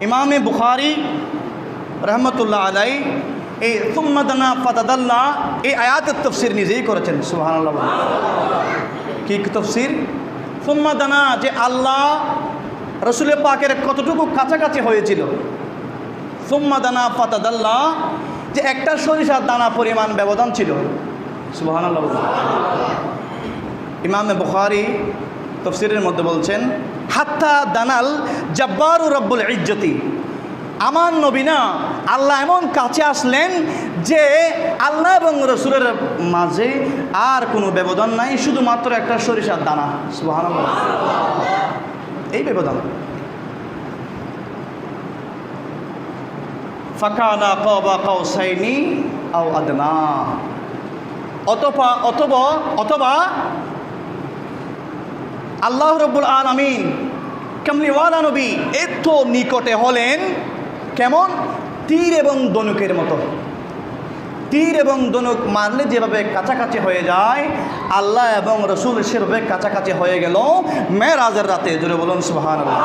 ইমামে বুখারী রহমতুল্লাহ আলাই এই সুম্মা দানা ফাতাদাল্লা এই আয়াতের তফসির নিজেই করেছেন। সুবহানাল্লাহ। কি তফসির? সুম্মা দানা, যে আল্লাহ রসুলের পাকের কতটুকু কাছাকাছি হয়েছিল। সুম্মা দানা ফাতাদাল্লা, যে একটা সরিষার দানা পরিমাণ ব্যবধান ছিল। সুবহানাল্লাহ। ইমামে বুখারী তফসিরের মধ্যে বলছেন, হাত্তা দানাল জব্বারু রব্বুল ইজ্জতি, আমার নবী না আল্লাহ এমন কাছে আসলেন যে আল্লাহ এবং রসুলের মাঝে আর কোনো ব্যবধান নাই, শুধুমাত্র একটা সরিষার দানা। সুবহানাল্লাহ। এই ব্যবধান। ফাকানা কাবা কাউসাইনি আও আদনা, অথবা আল্লাহ রব্বুল আলামিন কামলিওয়ালা নবী এত নিকটে হলেন, কেমন? তীর এবং ধনুকের মতো। তীর এবং ধনুক মারলে যেভাবে কাছাকাছি হয়ে যায়, আল্লাহ এবং রসুল সেভাবে কাছাকাছি হয়ে গেল মেরাজের রাতে। জোরে বলুন সুবহানাল্লাহ।